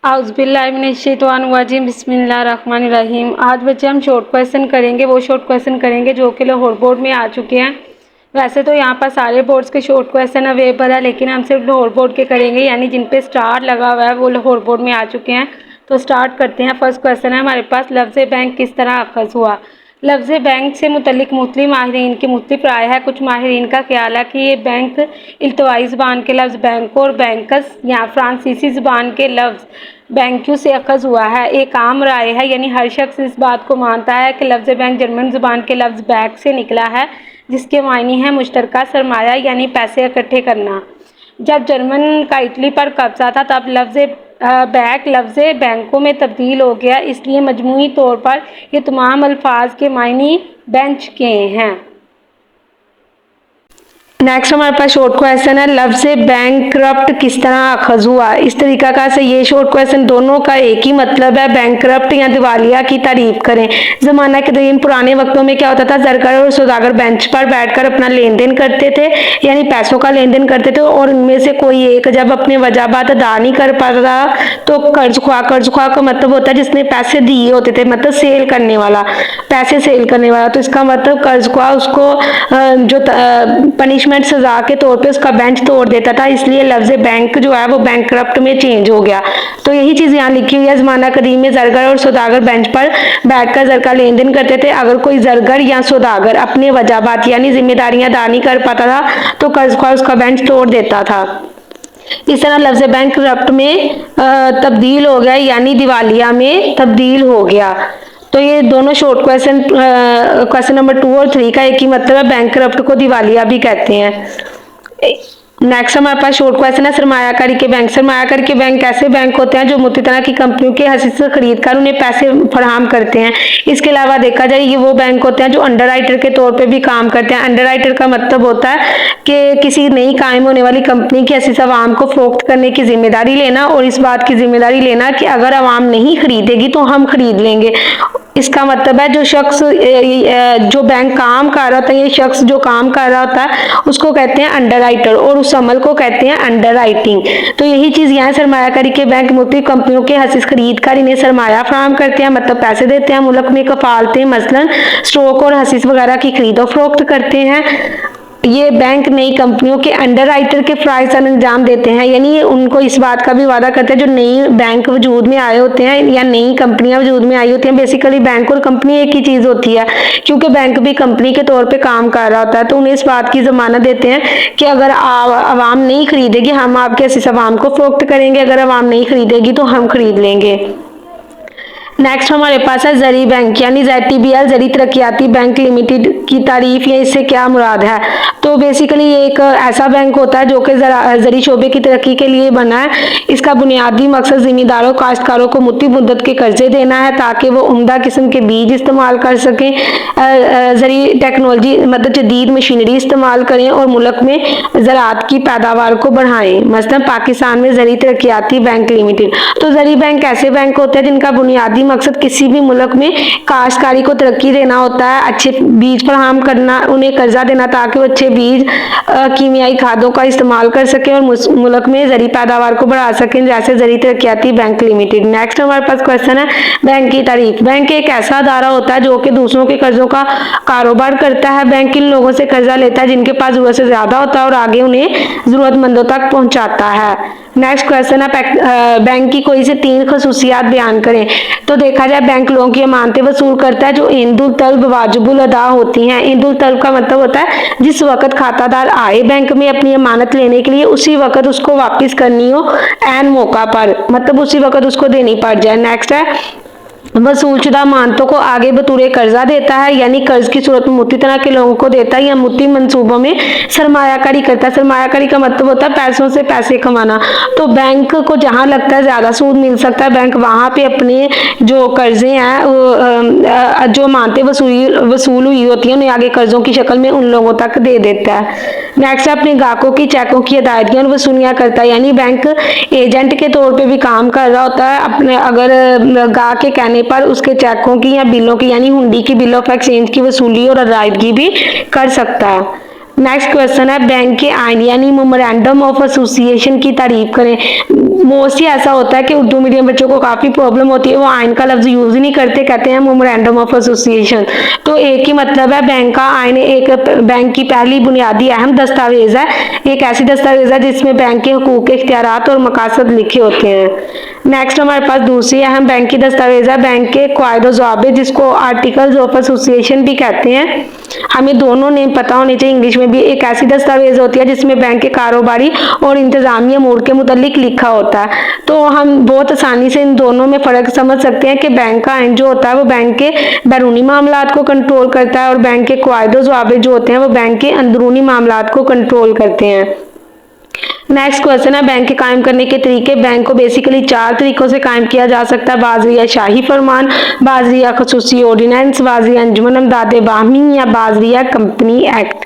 आउज़ुबिल्लाहिमिनश्शैतानिर्रजीम बिस्मिल्लाहिर्रहमानिर्रहीम। आज बच्चे हम शॉर्ट क्वेश्चन करेंगे, वो शॉर्ट क्वेश्चन करेंगे जो कि लाहौर बोर्ड में आ चुके हैं। वैसे तो यहाँ पर सारे बोर्ड्स के शॉर्ट क्वेश्चन अवेलेबल है, लेकिन हम सिर्फ लाहौर बोर्ड के करेंगे, यानी जिन पे स्टार लगा हुआ है वो लाहौर बोर्ड में आ चुके हैं। तो स्टार्ट करते हैं। फर्स्ट क्वेश्चन है हमारे पास, लफ्ज़ बैंक किस तरह अखज़ हुआ। लफ्ज़ बैंक से मुतल्लिक़ मुख्तलिफ़ माहिरीन की मुख्तलिफ़ राय है। कुछ माहिरीन का ख्याल है कि ये बैंक इल्तवाई ज़बान के लफ्ज़ बैंको और बैंकस या फ्रांसीसी ज़बान के लफ्ज़ बैंक्यू से अखज़ हुआ है। एक आम राय है, यानी हर शख्स इस बात को मानता है कि लफ्ज़ बैंक जर्मन ज़बान के लफ्ज़ बैक से निकला है, जिसके मायने हैं मुश्तरका सरमाया यानी पैसे इकट्ठे करना। जब जर्मन का इटली पर कब्जा था तब लफ्ज़ बैक लफ्ज़ बैंकों में तब्दील हो गया, इसलिए मजमूई तौर पर ये तमाम अल्फाज के मायने बेंच के हैं। नेक्स्ट हमारे पास शॉर्ट क्वेश्चन है, लफ्ज़ बैंकरप्ट किस तरह अखज़ हुआ। इस तरीका से ये शॉर्ट क्वेश्चन दोनों का एक ही मतलब है, बैंकरप्ट या दिवालिया की तारीफ करें। ज़माना कदीम पुराने वक्तों में क्या होता था, ज़रगर और सौदागर बेंच पर बैठकर अपना लेन देन करते थे, यानी पैसों का लेन देन करते थे, और उनमें से कोई एक जब अपने वजाबात अदा नहीं कर पाता था तो कर्ज ख्वाह का मतलब होता है जिसने पैसे दिए होते थे, मतलब सेल करने वाला, पैसे सेल करने वाला। तो इसका मतलब कर्ज ख्वाह उसको जो पनिशमेंट सजा के तौर पे उसका बेंच तोड़ देता था, इसलिए लफ्ज़ बैंक जो है वो बैंकरप्ट में चेंज हो गया। तो यही चीज़ यहाँ लिखी हुई है, ज़माना कदीम में ज़रगर और सौदागर बेंच पर बैठकर ज़र का लेन देन करते थे। अगर कोई ज़रगर या सौदागर अपने वजाबात यानी जिम्मेदारियां अदा नहीं कर पाता था तो कर्ज ख्वाह उसका बेंच तोड़ देता था। इस तरह लफ्ज़ बैंकरप्ट में तब्दील हो गया, यानी दिवालिया में तब्दील हो गया। तो ये दोनों शॉर्ट क्वेश्चन नंबर 2 और 3 का एक ही मतलब है, बैंकरप्ट को दिवालिया भी कहते हैं। नेक्स्ट हमारे पास शॉर्ट क्वेश्चन है, सरमायाकारी के बैंक। सरमायाकारी के बैंक ऐसे बैंक होते हैं जो मुख्तलिफ तरह की कंपनियों के हसीस से खरीद कर उन्हें पैसे फराहम करते हैं। इसके अलावा देखा जाए ये वो बैंक होते हैं जो अंडर राइटर के तौर पे भी काम करते हैं। अंडर राइटर का मतलब होता है कि किसी नई कायम होने वाली कंपनी की हसीस अवाम को फरोख्त करने की जिम्मेदारी लेना, और इस बात की जिम्मेदारी लेना कि अगर अवाम नहीं खरीदेगी तो हम खरीद लेंगे। इसका मतलब है जो शख्स जो बैंक काम कर रहा होता है, ये शख्स जो काम कर रहा होता है उसको कहते हैं अंडर राइटर, और उस अमल को कहते हैं अंडर राइटिंग। तो यही चीज़ यहाँ सरमायाकारी के बैंक मुख्तलिफ कंपनियों के हसीस खरीद कर इन्हें सरमाया फराहम करते हैं, मतलब पैसे देते हैं। मुल्क में कफालतें मसलन स्टॉक और हसीस वगैरह की खरीदो फरोख्त करते हैं। ये बैंक नई कंपनियों के अंडर राइटर के फ़राइज़ अंजाम देते हैं, यानी उनको इस बात का भी वादा करते हैं जो नई बैंक वजूद में आए होते हैं या नई कंपनियां वजूद में आई होती हैं। बेसिकली बैंक और कंपनी एक ही चीज़ होती है, क्योंकि बैंक भी कंपनी के तौर पे काम कर रहा होता है। तो उन्हें इस बात की ज़मानत देते हैं कि अगर आवाम नहीं खरीदेगी हम आपके हसीस अवाम को फरोख्त करेंगे, अगर आवाम नहीं खरीदेगी तो हम खरीद लेंगे। नेक्स्ट हमारे पास है ज़री बैंक, यानी ZTBL ज़री तरक्याती बैंक लिमिटेड की तारीफ, या इससे क्या मुराद है। तो बेसिकली ये एक ऐसा बैंक होता है जो कि ज़री शोबे की तरक्की के लिए बना है। इसका बुनियादी मकसद ज़मींदारों काश्तकारों को मुद्दी मुद्दत के कर्जे देना है ताकि वो उम्दा किस्म के बीज इस्तेमाल कर सकें, ज़री टेक्नोलॉजी मतलब जदीद मशीनरी इस्तेमाल करें और मुल्क में ज़राअत की पैदावार को बढ़ाएं। मसलन पाकिस्तान में ज़री तरक्याती बैंक लिमिटेड। तो ज़री बैंक ऐसे बैंक होते हैं जिनका बुनियादी मकसद किसी भी मुल्क में काश्तकारी को तरक्की देना होता है, अच्छे बीज फराहम करना, उन्हें कर्जा देना ताकि वो अच्छे बीज कीमियाई खादों का इस्तेमाल कर सकें और मुल्क में ज़री पैदावार को बढ़ा सकें, जैसे ज़री तरक्याती बैंक लिमिटेड। नेक्स्ट हमारे पास क्वेश्चन है बैंक की तारीफ। बैंक एक ऐसा अदारा होता है जो कि दूसरों के कर्जों का कारोबार करता है। बैंक इन लोगों से कर्जा लेता है जिनके पास ज़रूरत से ज़्यादा होता है और आगे उन्हें ज़रूरतमंदों तक पहुँचाता है। नेक्स्ट क्वेश्चन है बैंक की कोई से 3 खसूसियात बयान करें। तो देखा जाए बैंक लोगों की अमानतें वसूल करता है जो इंदुल तलब वाजिबुल अदा होती हैं। इंदुल तलब का मतलब होता है जिस वक्त खातादार आए बैंक में अपनी अमानत लेने के लिए उसी वक्त उसको वापस करनी हो, ऐन मौका पर, मतलब उसी वक्त उसको देनी पड़ जाए। नेक्स्ट है वसूलशुदा अमानतों को आगे बतूरे कर्जा देता है, यानी कर्ज की सूरत में मुत्ती तरह के लोगों को देता है या मुत्ती मंसूबों में सरमायाकारी करता है। सरमायाकारी का मतलब होता है पैसों से पैसे कमाना। तो बैंक को जहां लगता है ज़्यादा सूद मिल सकता है, बैंक वहां पे अपने जो कर्जे हैं जो अमानतें वसूल हुई होती हैं उन्हें आगे कर्जों की शक्ल में उन लोगों तक दे देता है। नेक्स्ट अपने ग्राहकों की चेकों की अदायगियां और वसूलियां करता है, यानी बैंक एजेंट के तौर पे भी काम कर रहा होता है। अपने अगर ग्राहक के कहने पर उसके चेकों की या बिलों की यानी हुंडी की बिल ऑफ एक्सचेंज की वसूली और अदायगी भी कर सकता है। नेक्स्ट क्वेश्चन है बैंक के आइन यानी मेमोरेंडम ऑफ एसोसिएशन की तारीफ करें। मोस्टली ऐसा होता है कि उर्दू मीडियम बच्चों को काफ़ी प्रॉब्लम होती है, वो आइन का लफ्ज़ यूज़ ही नहीं करते, कहते हैं मेमोरेंडम ऑफ एसोसिएशन। तो एक ही मतलब है, बैंक का आइन एक बैंक की पहली बुनियादी अहम दस्तावेज़ है, एक ऐसी दस्तावेज़ है जिसमें बैंक के हुकूक, इख्तियारात और मकासद लिखे होते हैं। नेक्स्ट हमारे पास दूसरी अहम बैंक की दस्तावेज़ है बैंक के क़वायद ज़वाबित, जिसको आर्टिकल्स ऑफ एसोसिएशन भी कहते हैं। हमें दोनों नेम पता होने चाहिए, इंग्लिश में भी। एक ऐसी दस्तावेज होती है जिसमें बैंक के कारोबारी और इंतजामी अमूर के मुतालिक लिखा होता है। तो हम बहुत आसानी से इन दोनों में फ़र्क समझ सकते हैं कि बैंक का आइन जो होता है वो बैंक के बैरूनी मामलात को कंट्रोल करता है, और बैंक के क़वायद ज़वाबित जो होते हैं वो बैंक के अंदरूनी मामलात को कंट्रोल करते हैं। नेक्स्ट क्वेश्चन है बैंक के कायम करने के तरीके। बैंक को बेसिकली 4 तरीकों से कायम किया जा सकता है, बाज़रिया शाही फरमान, बाज़रिया खसूसी ऑर्डिनेंस, बाज़रिया अंजुमन अमदाद बाहमी या बाज़रिया कंपनी एक्ट।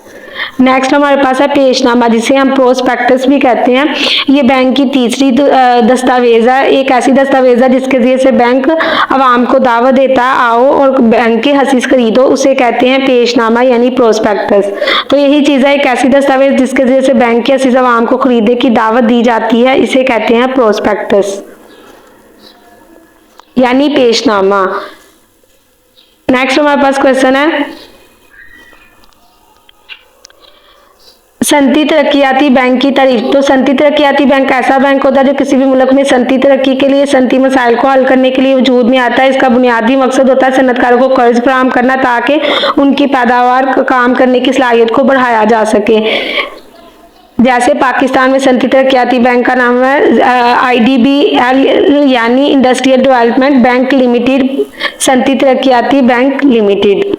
नेक्स्ट हमारे पास है पेशनामा, जिसे हम प्रोस्पेक्टस भी कहते हैं। ये बैंक की तीसरी दस्तावेज है, एक ऐसी दस्तावेज है जिसके जरिए से बैंक आवाम को दावत देता है आओ और बैंक के हसीस खरीदो, उसे कहते हैं पेशनामा यानी प्रोस्पेक्टस। तो यही चीज़ है, एक ऐसी दस्तावेज जिसके जरिए से बैंक के हसीस आवाम को खरीदने की दावत दी जाती है, इसे कहते हैं प्रोस्पेक्टस यानी पेशनामा। नेक्स्ट हमारे पास क्वेश्चन है सनती तरक्याती बैंक की तारीफ। तो सनती तरक्याती बैंक ऐसा बैंक होता है जो किसी भी मुल्क में सनती तरक्की के लिए, सनती मसाइल को हल करने के लिए वजूद में आता है। इसका बुनियादी मकसद होता है सनतकारों को कर्ज फराहम करना, ताकि उनकी पैदावार काम करने की सलाहियत को बढ़ाया जा सके। जैसे पाकिस्तान में सनती तरक्याती बैंक का नाम है IDBL यानी इंडस्ट्रियल डेवलपमेंट बैंक लिमिटेड, सनती तरक्याती बैंक लिमिटेड।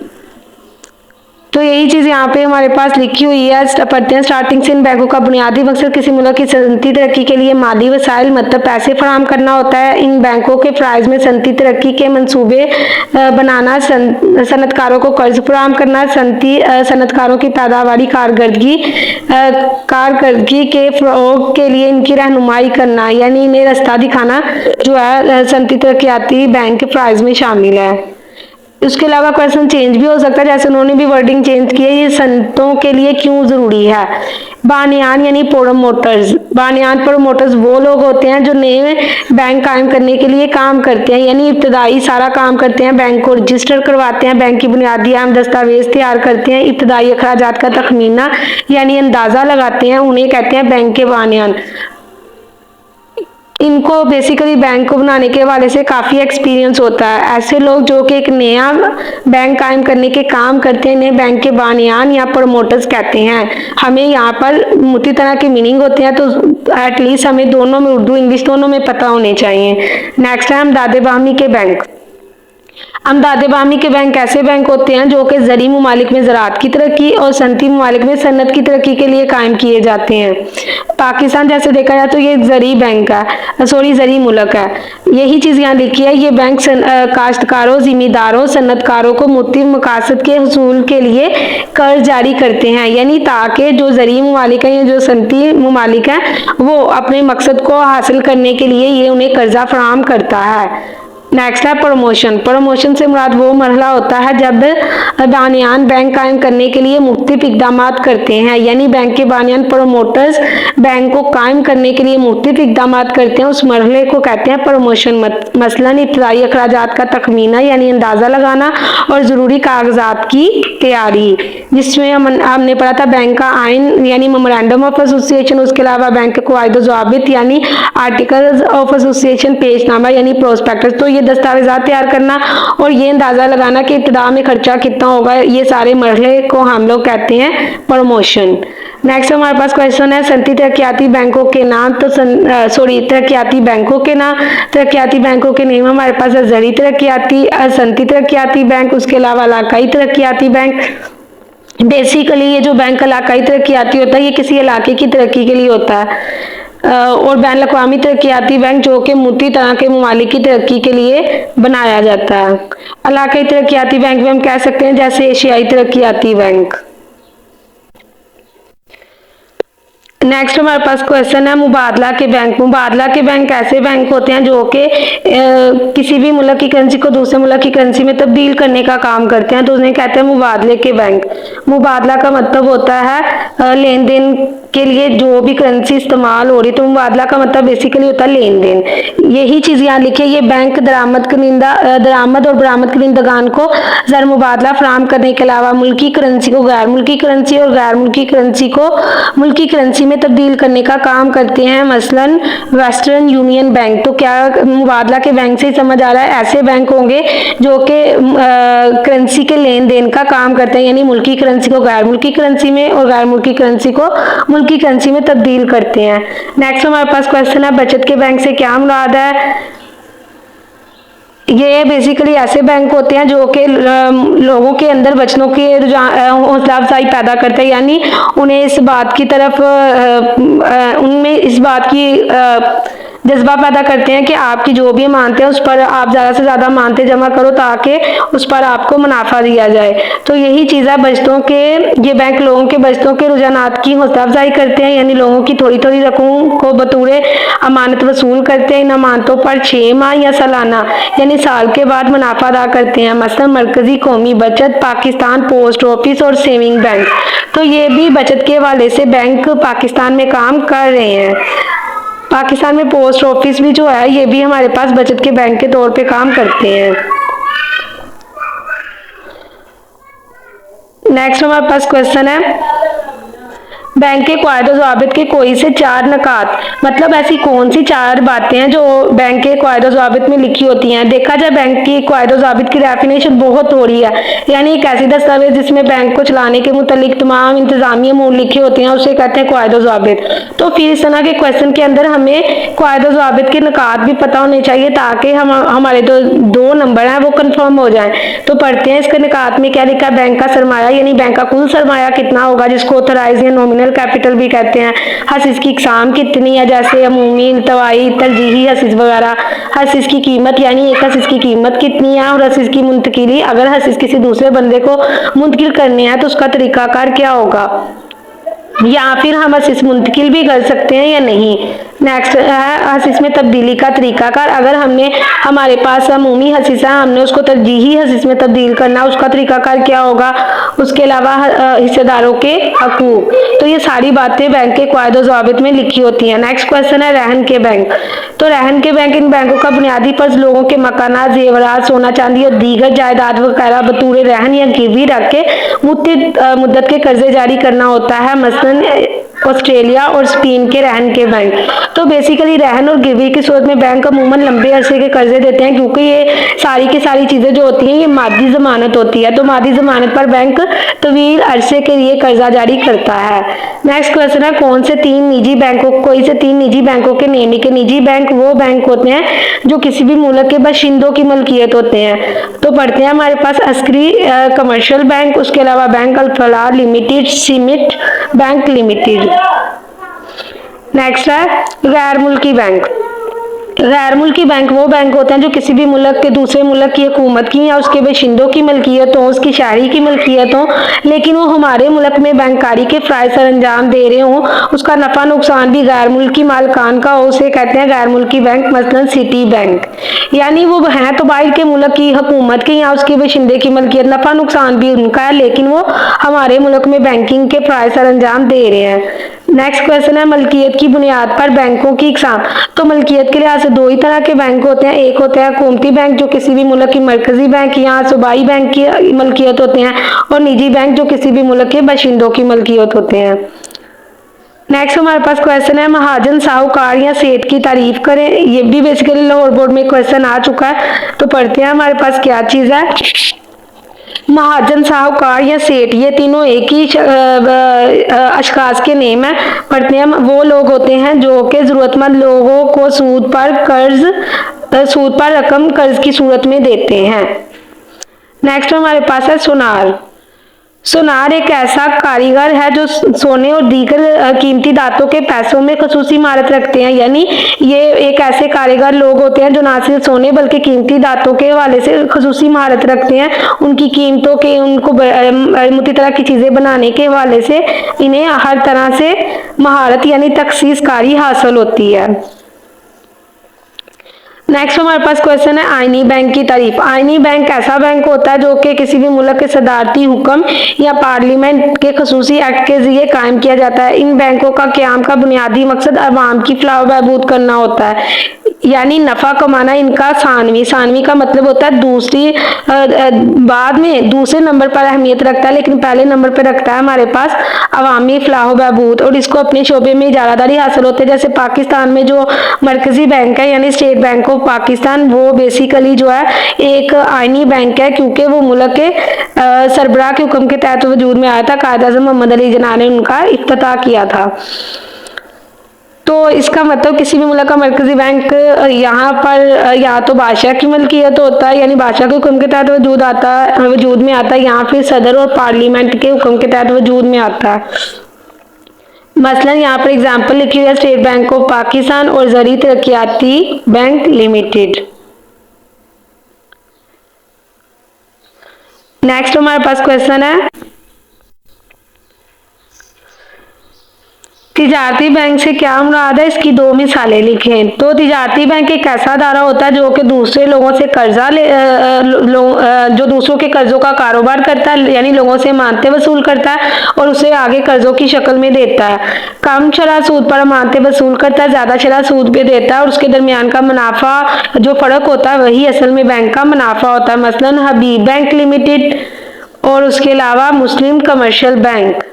तो यही चीज़ यहाँ पे हमारे पास लिखी हुई है। पढ़ते हैं स्टार्टिंग से। इन बैंकों का बुनियादी मकसद किसी मुल्क की सनती तरक्की के लिए माली वसाइल मतलब पैसे फराहम करना होता है। इन बैंकों के फ़राइज़ में सनती तरक्की के मंसूबे बनाना, सनतकारों को कर्ज फराहम करना, सनतकारों की पैदावारी कारकर्दगी के फ़रोग़ के लिए इनकी रहनुमाई करना, यानी इन्हें रास्ता दिखाना जो है सनती तरक्याती बैंक के फ़राइज़ में शामिल है। उसके अलावा क्वेश्चन चेंज भी हो सकता है, जैसे उन्होंने भी वर्डिंग चेंज की है, ये संतों के लिए क्यों ज़रूरी है। बानियान यानी प्रोमोटर्स, बानियान प्रोमोटर्स वो लोग होते हैं जो नए बैंक कायम करने के लिए काम करते हैं, यानी इब्तदाई सारा काम करते हैं, बैंक को रजिस्टर करवाते हैं, बैंक की बुनियादी अहम दस्तावेज तैयार करते हैं, इब्तदाई अखराजात का तखमीना यानी अंदाज़ा लगाते हैं, उन्हें कहते हैं बैंक के बानियान। इनको बेसिकली बैंक को बनाने के हवाले से काफ़ी एक्सपीरियंस होता है। ऐसे लोग जो कि एक नया बैंक कायम करने के काम करते हैं, इन्हें बैंक के बानियान या प्रमोटर्स कहते हैं। हमें यहाँ पर मुती तरह के मीनिंग होते हैं, तो एटलीस्ट हमें दोनों में, उर्दू इंग्लिश दोनों में पता होने चाहिए। नेक्स्ट है अमदाद बाहमी के बैंक। अमदाद बाहमी के बैंक ऐसे बैंक होते हैं जो कि ज़री ममालिक में ज़राअत की तरक्की और सनती ममालिक में सनत की तरक्की के लिए कायम किए जाते हैं। पाकिस्तान जैसे देखा जाए तो ये ज़री बैंक है, ज़री मुल्क है। यही चीज़ यहाँ लिखी है, ये बैंक काश्तकारों, ज़िम्मेदारों, सनतकारों को मुख्तलिफ मकासद के हसूल के लिए कर्ज जारी करते हैं, यानी ताकि जो ज़री ममालिक हैं या जो सनती ममालिक हैं वो अपने मकसद को हासिल करने के लिए ये उन्हें कर्जा फराहम करता है। नेक्स्ट है प्रमोशन। प्रमोशन से मुराद वो मरहला होता है जब बानियान बैंक कायम करने के लिए मुख्तलिफ इक़दामात करते हैं, यानी बैंक के बानियान प्रमोटर्स बैंक को कायम करने के लिए मुख्तलिफ इक़दामात करते हैं, उस मरहले को कहते हैं प्रमोशन। मसलन इब्तदाई अखराजात का तखमीना यानी अंदाज़ा लगाना और ज़रूरी कागजात की तैयारी, जिसमें हमने पढ़ा था बैंक का आइन यानी मेमोरेंडम ऑफ एसोसिएशन, उसके अलावा बैंक के क़वायद ज़वाबित यानी आर्टिकल्स ऑफ एसोसिएशन, पेशनामा यानी प्रोस्पेक्टस। तो ये दस्तावेज़ात तैयार करना और ये अंदाज़ा लगाना कि इब्तिदा में खर्चा कितना होगा, ये सारे मरहले को हम लोग कहते हैं प्रमोशन। नेक्स्ट हमारे पास क्वेश्चन है सनती तरक्याती बैंकों के नाम। तो तरक्याती बैंकों के नाम, तरक्याती बैंकों के नाम हमारे पास है ज़री तरक्याती, सनती तरक्याती बैंक, उसके अलावा इलाकाई तरक्याती बैंक। बेसिकली ये जो बैंक इलाकाई तरक्याती होता है ये किसी इलाके की तरक्की के लिए होता है, और बैन अक़वामी तरक्याती बैंक जो कि मुती तरह के ममालिक की तरक्की के लिए बनाया जाता है। इलाकाई तरक्याती बैंक में हम कह सकते हैं जैसे एशियाई तरक्याती बैंक। नेक्स्ट हमारे पास क्वेश्चन है मुबादला के बैंक। मुबादला के बैंक ऐसे बैंक होते हैं जो कि किसी भी मुल्क की करेंसी को दूसरे मुल्क की करेंसी में तब्दील करने का काम करते हैं, तो उन्हें कहते हैं मुबादले के बैंक। मुबादला का मतलब होता है लेन देन के लिए जो भी करेंसी इस्तेमाल हो रही, तो मुबादला का मतलब बेसिकली होता है लेन देन। यही चीज यहाँ लिखी है, ये बैंक दरामद और बरामद कुनिंदगान को ज़र मुबादला फराहम करने के अलावा मुल्की करेंसी को गैर मुल्की करेंसी और गैर मुल्की करेंसी को मुल्की करेंसी में तब्दील करने का काम करते हैं, मसलन वेस्टर्न यूनियन बैंक। तो क्या मुबादला के बैंक से ही समझ आ रहा है, ऐसे बैंक होंगे जो कि करेंसी के लेन देन का काम करते हैं, यानी मुल्की करेंसी को गैर मुल्की करेंसी में और गैर मुल्की करेंसी को मुल्की करेंसी में तब्दील करते हैं। नेक्स्ट हमारे पास क्वेश्चन है, बचत के बैंक से क्या मुराद है। ये बेसिकली ऐसे बैंक होते हैं जो कि लोगों के अंदर बचतों की हौसला अफजाई पैदा करते हैं, यानी उन्हें इस बात की तरफ उनमें इस बात की जज्बा पैदा करते हैं कि आपकी जो भी मानते हैं उस पर आप ज़्यादा से ज़्यादा मानते जमा करो ताकि उस पर आपको मुनाफा दिया जाए। तो यही चीज़ है बचतों के, ये बैंक लोगों के बचतों के रुझानात की हौसला अफजाई करते हैं, यानी लोगों की थोड़ी थोड़ी रकम को बतौर अमानत वसूल करते हैं। इन अमानतों पर 6 माह या सालाना यानी साल के बाद मुनाफा अदा करते हैं, मसलन मरकजी कौमी बचत, पाकिस्तान पोस्ट ऑफिस और सेविंग बैंक। तो ये भी बचत के हवाले से बैंक पाकिस्तान में काम कर रहे हैं। पाकिस्तान में पोस्ट ऑफिस भी जो है ये भी हमारे पास बचत के बैंक के तौर पे काम करते हैं। नेक्स्ट हमारे पास क्वेश्चन है, बैंक के क़वायद ज़वाबित के कोई से 4 नकात, मतलब ऐसी कौन सी 4 बातें हैं जो बैंक के क़वायद ज़वाबित में लिखी होती हैं। देखा जाए बैंक की क़वायद ज़वाबित की डेफिनेशन बहुत हो रही है, यानी एक ऐसी दस्तावेज जिसमें बैंक को चलाने के मुतालिक तमाम इंतजामी अमूर लिखे होते हैं, उसे कहते हैं क़वायद ज़वाबित। तो फिर इस तरह के क्वेश्चन के अंदर हमें क़वायद ज़वाबित के नकात भी पता होने चाहिए ताकि हमारे जो 2 नंबर हैं वो कन्फर्म हो जाएं। तो पढ़ते हैं इसके नकात में क्या लिखा है। बैंक का सरमाया यानी बैंक का कुल सरमाया कितना होगा, जिसको ऑथराइज या नॉमिनल कैपिटल भी कहते हैं। हसीस की इकसाम कितनी है, जैसे अमूमी, इल्तवाई, तरजीही हसीस वगैरह। हसीस की कीमत यानी एक हसीस की कीमत कितनी है, और हसीस की मुंतकिली, अगर हसीस किसी दूसरे बंदे को मुंतकिल करने हैं तो उसका तरीकाकार क्या होगा, या फिर हम हसीस मुंतकिल भी कर सकते हैं या नहीं। नेक्स्ट है हसीस में तब्दीली का तरीकाकार, अगर हमने हमारे पास अमूमी हसीस है, हमने उसको तरजीही हसीस में तब्दील करना, उसका तरीकाकार क्या होगा। उसके अलावा हिस्सेदारों के हकूक। तो ये सारी बातें बैंक के क़वायद ज़वाबित में लिखी होती हैं। नेक्स्ट क्वेश्चन है रहन के बैंक। तो रहन के बैंक इन बैंकों का बुनियादी फर्ज लोगों के मकानात, जेवरात, सोना चांदी और दीगर जायदाद वगैरह बतूर रहन या गिरवी रख के मुद्दत के कर्जे जारी करना होता है, मसलन ऑस्ट्रेलिया और स्पेन के रहन के बैंक। तो बेसिकली रहन और गिरवी की सूरत में बैंक अमूमन लंबे अरसे के कर्जे देते हैं, क्योंकि ये सारी की सारी चीजें जो होती हैं ये मादी जमानत होती है। तो मादी जमानत पर बैंक तवील अरसे के लिए कर्जा जारी करता है। नेक्स्ट क्वेश्चन है कोई से 3 निजी बैंकों के नेमी के निजी बैंक वो बैंक होते हैं जो किसी भी मुल्क के बाशिंदों की मलकियत होते हैं। तो पढ़ते हैं हमारे पास अस्करी कमर्शियल बैंक, उसके अलावा बैंक अल फलाह लिमिटेड, सीमिट बैंक लिमिटेड। नेक्स्ट है गैर मुल्की बैंक। गैर मुल्की बैंक वो बैंक होते हैं जो किसी भी मुल्क के दूसरे मुल्क की हुकूमत की या उसके बाशिंदों की मलकियत हो, उसकी शहरी की मलकियत हो, लेकिन वो हमारे मुल्क में बैंकारी के फ़राइज़ सर अंजाम दे रहे हों, उसका नफ़ा नुकसान भी गैर मुल्की मालकान का हो, उसे कहते हैं गैर मुल्की बैंक, मसलन सिटी बैंक। यानी वो हैं तो बाहर के मुल्क की हुकूमत की या उसके बाशिंदे की मलकियत, नफ़ा नुकसान भी उनका है, लेकिन वो हमारे मुल्क में बैंकिंग के फ़राइज़ सर अंजाम दे रहे हैं। नेक्स्ट क्वेश्चन है मलकियत की बुनियाद पर बैंकों की इकसाम। तो मलकियत के लिहाज से 2 ही तरह के बैंक होते हैं, एक होते हैं हुकूमती बैंक जो किसी भी मुल्क की मरकजी बैंक या सूबाई बैंक की मलकियत होते हैं, और निजी बैंक जो किसी भी मुल्क के बाशिंदों की मलकियत होते हैं। नेक्स्ट हमारे पास क्वेश्चन है महाजन, साहूकार या सेठ की तारीफ करें। ये भी बेसिकली लाहौर बोर्ड में क्वेश्चन आ चुका है। तो पढ़ते हैं हमारे पास क्या चीज़ है। महाजन, साहूकार या सेठ ये तीनों एक ही अशखास के नेम है। पढ़ते हैं वो लोग होते हैं जो कि ज़रूरतमंद लोगों को सूद पर रकम कर्ज की सूरत में देते हैं। नेक्स्ट हमारे पास है सुनार। सुनार एक ऐसा कारीगर है जो सोने और दीगर कीमती धातों के पैसों में खसूसी महारत रखते हैं, यानी ये एक ऐसे कारीगर लोग होते हैं जो ना सिर्फ सोने बल्कि कीमती धातों के हवाले से खसूसी महारत रखते हैं। उनकी कीमतों के उनको मुख्तलिफ तरह की चीज़ें बनाने के हवाले से इन्हें हर तरह से महारत यानी तखसीस कारी हासिल होती है। नेक्स्ट हमारे पास क्वेश्चन है आईनी बैंक की तारीफ। आईनी बैंक ऐसा बैंक होता है जो कि किसी भी मुल्क के सदारती हुक्म या पार्लियामेंट के खसूसी एक्ट के जरिए कायम किया जाता है। इन बैंकों का क़याम का बुनियादी मकसद अवाम की फलाह व बहबूद करना होता है, यानी नफ़ा कमाना। इनका सानवी का मतलब होता है दूसरी, बाद में दूसरे नंबर पर अहमियत रखता है, लेकिन पहले नंबर पर रखता है हमारे पास अवामी फलाह बहबूद, और इसको अपने शोबे में इजारादारी हासिल होते हैं। जैसे पाकिस्तान में जो मरकजी बैंक है यानी स्टेट बैंक ऑफ पाकिस्तान, वो बेसिकली जो है एक आईनी बैंक है, क्योंकि वो मुल्क के सरबराह के हुक्म के तहत वजूद में आया था। कायद-ए-आज़म मोहम्मद अली जिन्ना ने उनका इफ्तिताह किया था। तो इसका मतलब किसी भी मुल्क का मरकजी बैंक यहाँ पर या तो बादशाह की मलकियत होता है, यानी बादशाह के हुक्म के तहत वजूद में आता है, या फिर सदर और पार्लियामेंट के हुक्म के तहत वजूद में आता है। मसलन यहाँ पर एग्जाम्पल लिखी हुई है स्टेट बैंक ऑफ पाकिस्तान और ज़री तरक्याती बैंक लिमिटेड। नेक्स्ट हमारे पास क्वेश्चन है तिजारती बैंक से क्या मुराद है, इसकी दो मिसालें लिखें। तो तिजारती बैंक एक ऐसा अदारा होता है जो कि दूसरे लोगों से जो दूसरों के कर्जों का कारोबार करता है, यानी लोगों से अमानतें वसूल करता है और उसे आगे कर्जों की शक्ल में देता है। कम शरह सूद पर अमानतें वसूल करता है, ज्यादा शरह सूद पे देता है, और उसके दरमियान का मुनाफा जो फर्क होता है वही असल में बैंक का मुनाफा होता है। मसलन हबीब बैंक लिमिटेड और उसके अलावा मुस्लिम कमर्शियल बैंक।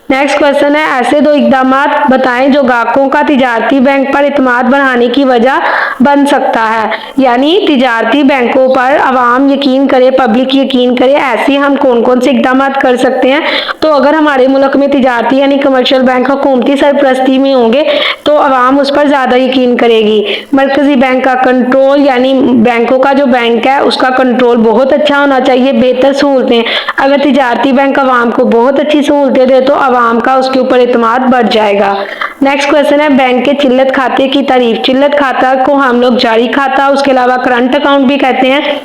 नेक्स्ट क्वेश्चन है ऐसे दो इकदामात बताएं जो ग्राहकों का तिजारती बैंक पर इत्मीनान बढ़ाने की वजह बन सकता है, यानी तिजारती बैंकों पर आवाम यकीन करे, पब्लिक यकीन करे, ऐसे हम कौन कौन से इकदामात कर सकते हैं। तो अगर हमारे मुल्क में तिजारती यानी कमर्शियल बैंक हुकूमती सरपरस्ती में होंगे तो आवाम उस पर ज़्यादा यकीन करेगी। मरकजी बैंक का कंट्रोल, यानी बैंकों का जो बैंक है उसका कंट्रोल बहुत अच्छा होना चाहिए, बेहतर सहूलतें। अगर तिजारती बैंक आवाम को बहुत अच्छी सहूलतें दे तो आवाम का उसके ऊपर इत्मीनान बढ़ जाएगा। नेक्स्ट क्वेश्चन है बैंक के चिल्लत खाते की तारीफ। चिल्लत खाता को हम लोग जारी खाता, उसके अलावा करंट अकाउंट भी कहते हैं।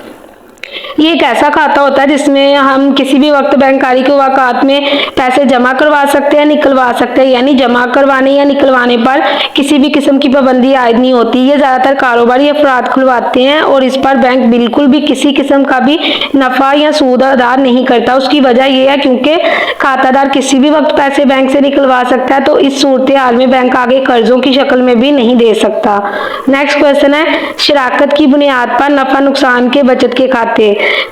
ये एक ऐसा खाता होता है जिसमें हम किसी भी वक्त बैंकारी के वाक़ात में पैसे जमा करवा सकते हैं, निकलवा सकते हैं, यानी जमा करवाने या निकलवाने पर किसी भी किस्म की पाबंदी आयद नहीं होती। ये ज़्यादातर कारोबारी अफराद खुलवाते हैं और इस पर बैंक बिल्कुल भी किसी किस्म का भी नफ़ा या सूद अदा नहीं करता। उसकी वजह यह है क्योंकि खातादार किसी भी वक्त पैसे बैंक से निकलवा सकता है, तो इस सूरत हाल में बैंक आगे कर्जों की शक्ल में भी नहीं दे सकता। नेक्स्ट क्वेश्चन है शराकत की बुनियाद पर नफ़ा नुकसान के बचत के खाते।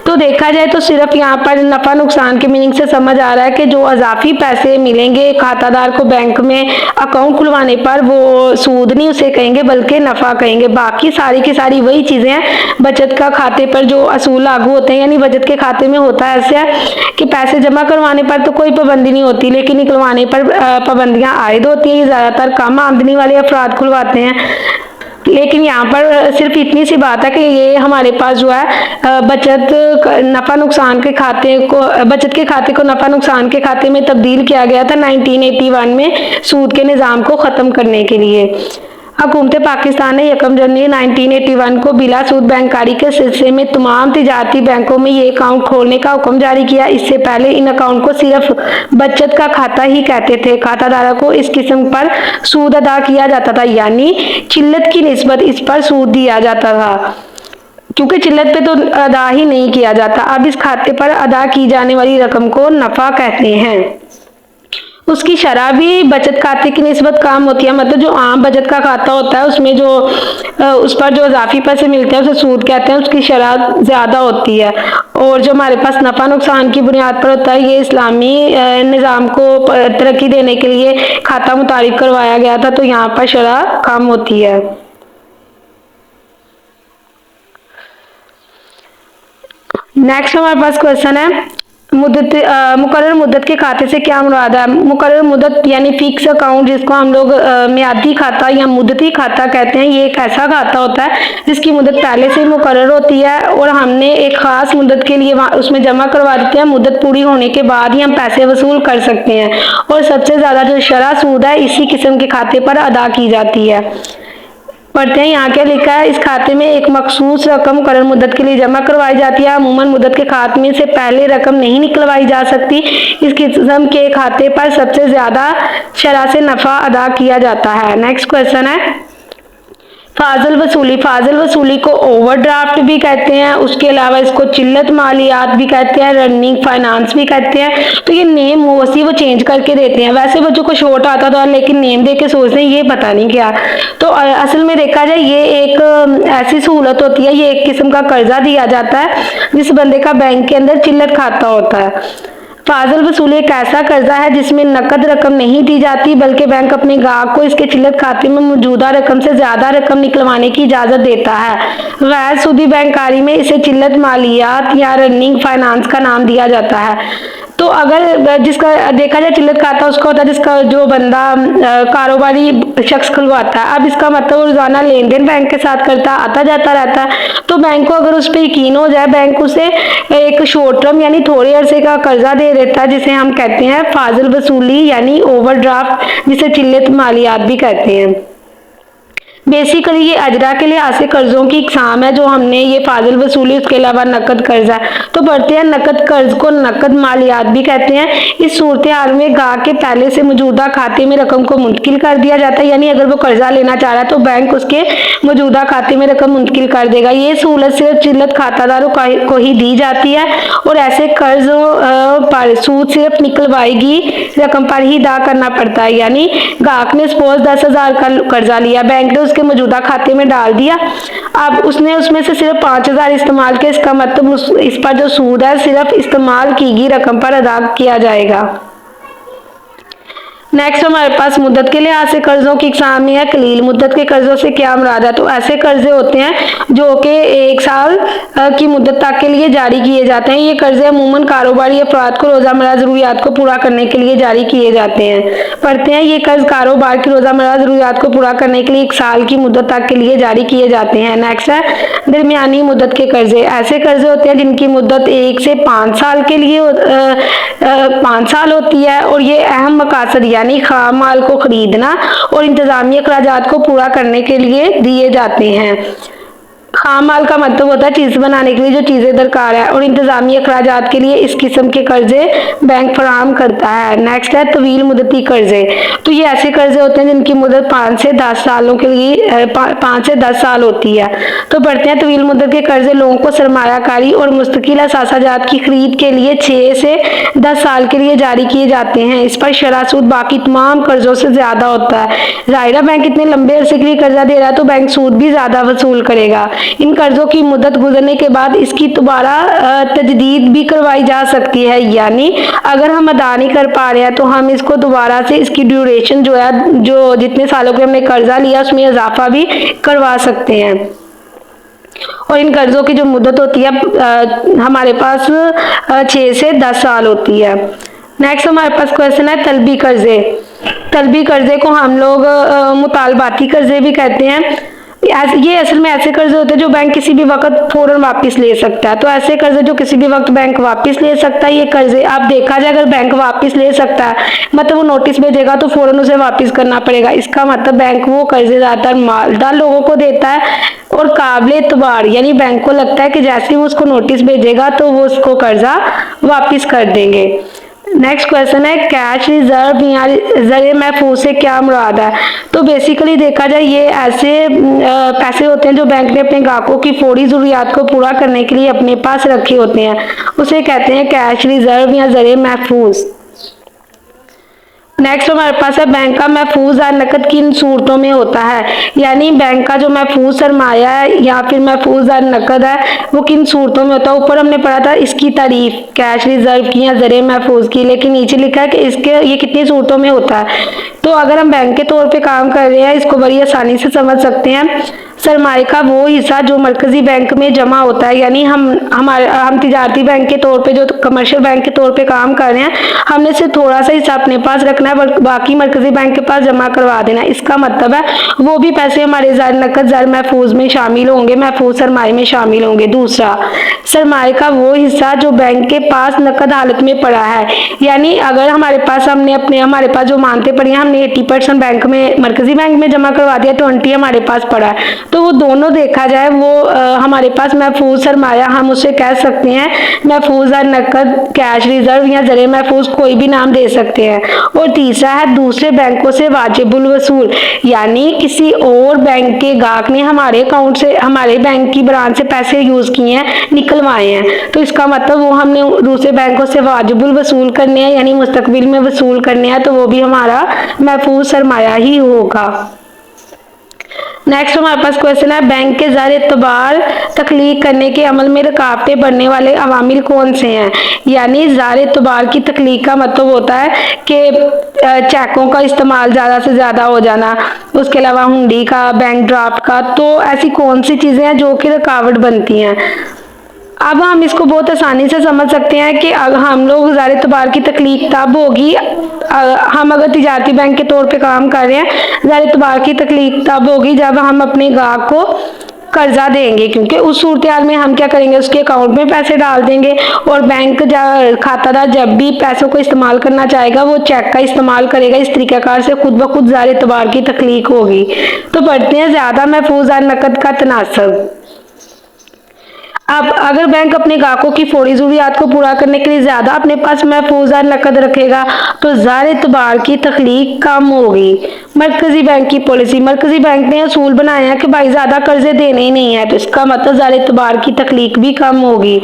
तो देखा जाए तो सिर्फ यहाँ पर नफा नुकसान के मीनिंग से समझ आ रहा है कि जो अजाफी पैसे मिलेंगे खातादार को बैंक में अकाउंट खुलवाने पर, वो सूद नहीं उसे कहेंगे बल्कि नफा कहेंगे। बाकी सारी की सारी वही चीजें हैं बचत का खाते पर जो असूल लागू होते हैं। यानी बचत के खाते में होता है ऐसा कि पैसे जमा करवाने पर तो कोई पाबंदी नहीं होती, लेकिन निकलवाने पर पाबंदियां आयद होती हैं। ज्यादातर कम आमदनी वाले अफराद खुलवाते हैं, लेकिन यहाँ पर सिर्फ इतनी सी बात है कि ये हमारे पास जो है बचत नफा नुकसान के खाते को, बचत के खाते को नफा नुकसान के खाते में तब्दील किया गया था 1981 में सूद के निज़ाम को ख़त्म करने के लिए। हुकूमत पाकिस्तान ने 1 जनवरी 1981 को बिला सूद बैंकारी के सिलसिले में तमाम तिजारती बैंकों में ये अकाउंट खोलने का हुक्म जारी किया। इससे पहले इन अकाउंट को सिर्फ बचत का खाता ही कहते थे। खातादारों को इस किस्म पर सूद अदा किया जाता था, यानी चिल्लत की निस्बत इस पर सूद दिया जाता था, क्योंकि चिल्लत पे तो अदा ही नहीं किया जाता। अब इस खाते पर अदा की जाने वाली रकम को नफा कहते हैं। उसकी शरह भी बचत खाते की निस्बत कम होती है, मतलब जो आम बचत का खाता होता है उसमें जो उस पर जो इजाफी पैसे मिलते हैं उसे सूद कहते हैं, उसकी शरह ज़्यादा होती है। और जो हमारे पास नफ़ा नुकसान की बुनियाद पर होता है, ये इस्लामी निज़ाम को तरक्की देने के लिए खाता मुतारिफ करवाया गया था, तो यहाँ पर शरह कम होती है। नेक्स्ट हमारे पास क्वेश्चन है मुकर्रर मुद्दत के खाते से क्या मुराद है। मुकर्रर मुद्दत यानी फिक्स अकाउंट, जिसको हम लोग मियादी खाता या मुद्दती खाता कहते हैं। ये एक ऐसा खाता होता है जिसकी मुद्दत पहले से मुकर्रर होती है और हमने एक खास मुद्दत के लिए उसमें जमा करवा देते हैं। मुद्दत पूरी होने के बाद ही हम पैसे वसूल कर सकते हैं और सबसे ज़्यादा जो शरह सूद है इसी किस्म के खाते पर अदा की जाती है। पढ़ते हैं यहाँ क्या लिखा है। इस खाते में एक मखसूस रकम मुकर्रर मुद्दत के लिए जमा करवाई जाती है। अमूमन मुद्दत के खाते में से पहले रकम नहीं निकलवाई जा सकती। इस किस्म के खाते पर सबसे ज्यादा शरह से नफा अदा किया जाता है। नेक्स्ट क्वेश्चन है फाजिल वसूली को ओवरड्राफ्ट भी कहते हैं, उसके अलावा इसको चिल्लत मालियात भी कहते हैं, रनिंग फाइनेंस भी कहते हैं। तो ये नेम मोस्टली वो चेंज करके देते हैं, वैसे बच्चों को शॉर्ट आता था लेकिन नेम दे के सोचते हैं ये पता नहीं क्या। तो असल में देखा जाए ये एक ऐसी सहूलत होती है, ये एक किस्म का कर्जा दिया जाता है जिस बंदे का बैंक के अंदर चिल्लत खाता होता है। फाजिल वसूली एक ऐसा कर्जा है जिसमें नकद रकम नहीं दी जाती बल्कि बैंक अपने ग्राहक को इसके चिल्लत खाते में मौजूदा रकम से ज्यादा रकम निकलवाने की इजाजत देता है। गैर सूदी बैंककारी में इसे चिल्लत मालियात या रनिंग फाइनेंस का नाम दिया जाता है। तो अगर जिसका देखा जाए चिल्लत खाता उसका होता है जिसका जो बंदा कारोबारी शख्स खुलवाता है। अब इसका मतलब रोजाना लेन देन बैंक के साथ करता आता जाता रहता है, तो बैंक को अगर उस पर यकीन हो जाए बैंक उसे एक शॉर्ट टर्म यानी थोड़े अरसे का कर्जा दे देता है, जिसे हम कहते हैं फाजिल वसूली यानी ओवरड्राफ्ट, जिसे चिल्लत मालियात भी कहते हैं। बेसिकली ये अजरा के लिहाज से कर्जों की इकसाम है जो हमने ये फाजिल वसूली, उसके अलावा नकद कर्जा। तो बढ़ते हैं नकद कर्ज को नकद मालियात भी कहते हैं। इस सूरत हाल में गाहक के पहले से मौजूदा खाते में रकम को मुंतकिल कर दिया जाता है, यानी अगर वो कर्जा लेना चाह रहा है तो बैंक उसके मौजूदा खाते में रकम मुंतकिल कर देगा। ये सहूलत सिर्फ चिल्लत खातादारों को ही दी जाती है और ऐसे कर्ज पर सूद सिर्फ निकलवाएगी रकम पर ही अदा करना पड़ता है। यानी गाहक ने सपोज 10,000 का कर्जा लिया, बैंक ने उसके मौजूदा खाते में डाल दिया, अब उसने उसमें से सिर्फ 5,000 इस्तेमाल किया, इसका मतलब इस पर जो सूद है सिर्फ इस्तेमाल की गई रकम पर अदा किया जाएगा। नेक्स्ट हमारे पास मुद्दत के लिहाज से कर्जों की इकसाम में है कलील। मुद्दत के कर्जों से क्या मुराद है? तो ऐसे कर्जे होते हैं जो कि 1 साल की मुद्दत तक के लिए जारी किए जाते हैं। ये कर्जे अमूमन कारोबारी अफराद को रोजामर्रा जरूरियात को पूरा करने के लिए जारी किए जाते हैं। पढ़ते हैं ये कर्ज कारोबार की रोजामर्रा जरूरियात को पूरा करने के लिए 1 साल की मुद्दत तक के लिए जारी किए जाते हैं। नेक्स्ट है दरमियानी मुद्दत के कर्जे। ऐसे कर्जे होते हैं जिनकी मुद्दत 1 से 5 साल के लिए 5 साल होती है और ये अहम मकासद यानी खाम माल को खरीदना और इंतजामी अखराजात को पूरा करने के लिए दिए जाते हैं। खाम माल का मतलब होता है चीज बनाने के लिए जो चीजें दरकार है, और इंतजामी अखराजात के लिए इस किस्म के कर्जे बैंक फराहम करता है। नेक्स्ट है तवील मुद्दती कर्जे। तो ये ऐसे कर्जे होते हैं जिनकी मुद्दत 5 से 10 सालों के लिए 5 से 10 साल होती है। तो पढ़ते हैं तवील मुद्दत के कर्जे लोगों को सरमायाकारी और मुस्तकिल असासाजात की खरीद के लिए 6 से 10 साल के लिए जारी किए जाते हैं। इस पर शरह सूद बाकी तमाम कर्जों से ज्यादा होता है। जाहिर है बैंक इतने लंबे अरसे के लिए कर्जा दे रहा है तो बैंक सूद भी ज्यादा वसूल करेगा। इन कर्जों की मुद्दत गुजरने के बाद इसकी दोबारा तजदीद भी करवाई जा सकती है, यानी अगर हम अदा नहीं कर पा रहे हैं तो हम इसको दोबारा से इसकी ड्यूरेशन जो है जो जितने सालों के हमने कर्जा लिया उसमें इजाफा भी करवा सकते हैं। और इन कर्जों की जो मुद्दत होती है हमारे पास 6 से 10 साल होती है। नेक्स्ट हमारे पास क्वेश्चन है तलबी कर्जे। तलबी कर्जे को हम लोग मुतालबाती कर्जे भी कहते हैं। ये असल में ऐसे कर्जे होते हैं जो बैंक किसी भी वक्त फौरन वापस ले सकता है। तो ऐसे कर्जे जो किसी भी वक्त बैंक वापस ले सकता है, ये कर्जे आप देखा जाए अगर बैंक वापस ले सकता है मतलब वो नोटिस भेजेगा तो फौरन उसे वापस करना पड़ेगा। इसका मतलब बैंक वो कर्जे ज्यादातर मालदार लोगों को देता है और काबिल एतबार, यानी बैंक को लगता है कि जैसे ही वो उसको नोटिस भेजेगा तो वो उसको कर्जा वापस कर देंगे। नेक्स्ट क्वेश्चन है कैश रिजर्व या ज़र महफूज से क्या मुराद है? तो बेसिकली देखा जाए ये ऐसे पैसे होते हैं जो बैंक ने अपने ग्राहकों की फौरी ज़रूरियात को पूरा करने के लिए अपने पास रखे होते हैं, उसे कहते हैं कैश रिजर्व या ज़र महफूज। नेक्स्ट हमारे पास है बैंक का महफूज नकद किन सूरतों में होता है, यानी बैंक का जो महफूज सरमाया है या फिर महफूज नकद है वो किन सूरतों में होता है। ऊपर हमने पढ़ा था इसकी तारीफ कैश रिजर्व की या ज़र महफूज की, लेकिन नीचे लिखा है कि इसके ये कितनी सूरतों में होता है। तो अगर हम बैंक के तौर पे काम कर रहे हैं इसको बड़ी आसानी से समझ सकते हैं। सरमाए का वो हिस्सा जो मरकजी बैंक में जमा होता है, यानी हम तिजारती बैंक के तौर पे जो कमर्शियल बैंक के तौर पे काम कर रहे हैं हमने सिर्फ थोड़ा सा हिस्सा अपने पास रखना है, बाकी मरकजी बैंक के पास जमा करवा देना है। इसका मतलब है वो भी पैसे हमारे नकद ज़र महफूज में शामिल होंगे, महफूज सरमाए में शामिल होंगे। दूसरा सरमाए का वो हिस्सा जो बैंक के पास नकद हालत में पड़ा है, यानी अगर हमारे पास हमारे पास जो मानते पड़ी हैं हमने 80% बैंक में मरकजी बैंक में जमा करवा दिया, 20 हमारे पास पड़ा है। तो वो दोनों देखा जाए वो हमारे पास महफूज सरमाया हम उसे कह सकते हैं, महफूज नकद कैश रिजर्व या ज़र महफूज कोई भी नाम दे सकते हैं। और तीसरा है दूसरे बैंकों से वाजिबुल वसूल, यानी किसी और बैंक के गाहक ने हमारे अकाउंट से, हमारे बैंक की ब्रांच से पैसे यूज किए हैं, निकलवाए हैं, तो इसका मतलब वो हमने दूसरे बैंकों से वाजिबुल वसूल करने हैं, यानी मुस्तकबिल में वसूल करने हैं, तो वो भी हमारा महफूज सरमाया ही होगा। नेक्स्ट हमारे पास क्वेश्चन है, बैंक के ज़र एतबार तख्लीक करने के अमल में रुकावटें बढ़ने वाले अवामिल कौन से हैं। यानी ज़र एतबार की तख्लीक का मतलब होता है कि चेकों का इस्तेमाल ज़्यादा से ज़्यादा हो जाना, उसके अलावा हुंडी का, बैंक ड्राफ्ट का, तो ऐसी कौन सी चीज़ें हैं जो कि रुकावट बनती हैं। अब हम इसको बहुत आसानी से समझ सकते हैं कि हम लोग ज़र एतबार की तख्लीक तब होगी, हम अगर तिजारती बैंक के तौर पे काम कर रहे हैं, ज़र एतबार की तख्लीक तब होगी जब हम अपने गाहक को कर्जा देंगे, क्योंकि उस सूरत हाल में हम क्या करेंगे, उसके अकाउंट में पैसे डाल देंगे और बैंक खातादार जब भी पैसों को इस्तेमाल करना चाहेगा वो चेक का इस्तेमाल करेगा। इस तरीकाकार से खुद ब खुद ज़र एतबार की तख्लीक होगी। तो पढ़ते हैं ज़्यादा महफूज नकद का तनासब। अब अगर बैंक अपने ग्राहकों की फौरी ज़रूरियात को पूरा करने के लिए ज़्यादा अपने पास महफूज नकद रखेगा तो ज़र एतबार की तख्लीक कम होगी। मरकजी बैंक की पॉलिसी, मरकजी बैंक ने असूल बनाया है कि भाई ज़्यादा कर्जे देने ही नहीं है, तो इसका मतलब ज़र एतबार की तख्लीक भी कम होगी।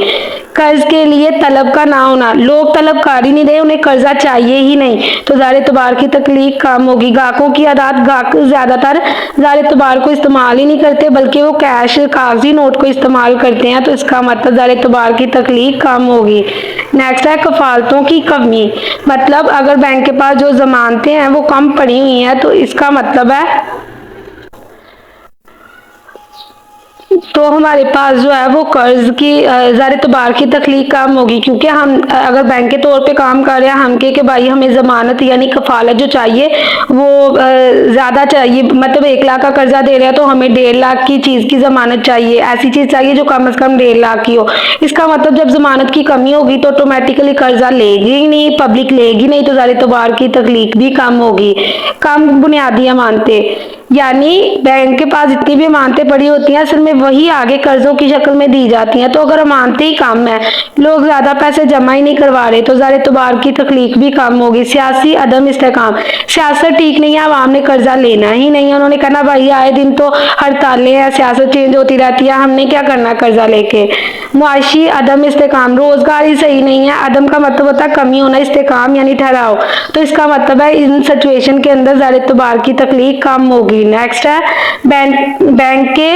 कर्ज के लिए तलब का ना होना, लोग तलब कर ही नहीं रहे, उन्हें कर्जा चाहिए ही नहीं, तो ज़र एतबार की तख्लीक कम होगी। ग्राहकों की आदत, ग्राहक ज़्यादातर ज़र एतबार को इस्तेमाल ही नहीं करते बल्कि वो कैश कागजी नोट को इस्तेमाल करते हैं, तो इसका मतलब ज़र एतबार की तख्लीक कम होगी। नेक्स्ट है कफालतों की कमी, मतलब अगर बैंक के पास जो जमानतें हैं वो कम पड़ी हुई हैं, तो इसका मतलब है तो हमारे पास जो है वो कर्ज की ज़र एतबार की तख्लीक कम होगी, क्योंकि हम अगर बैंक के तौर पे काम कर रहे हैं, हम के भाई हमें ज़मानत यानी कफालत जो चाहिए वो ज़्यादा चाहिए, मतलब 1 लाख का कर्जा दे रहे हैं तो हमें 1.5 लाख की चीज़ की ज़मानत चाहिए, ऐसी चीज़ चाहिए जो कम से कम 1.5 लाख की हो। इसका मतलब जब ज़मानत की कमी होगी तो ऑटोमेटिकली कर्जा लेगी ही नहीं, पब्लिक लेगी नहीं, तो ज़र एतबार की तख्लीक भी कम होगी। कम बुनियादी अमानतें, यानी बैंक के पास जितनी भी अमानतें पड़ी होती हैं असल में वही आगे कर्जों की शक्ल में दी जाती हैं, तो अगर अमानतें ही कम है, लोग ज़्यादा पैसे जमा ही नहीं करवा रहे, तो ज़र एतबार की तख्लीक भी कम होगी। सियासी अदम इस्तेकाम, सियासत ठीक नहीं है, आवाम ने कर्जा लेना ही नहीं है, उन्होंने कहना भाई आए दिन तो हड़तालें हैं, सियासत चेंज होती रहती है, हमने क्या करना कर्जा लेके। मुआशी अदम इस्तेकाम, रोजगार ही सही नहीं है, अदम का मतलब होता है कमी होना, इस्तेकाम यानी ठहराव, तो इसका मतलब है इन सिचुएशन के अंदर ज़र एतबार की तख्लीक कम होगी। नेक्स्ट है बैंक के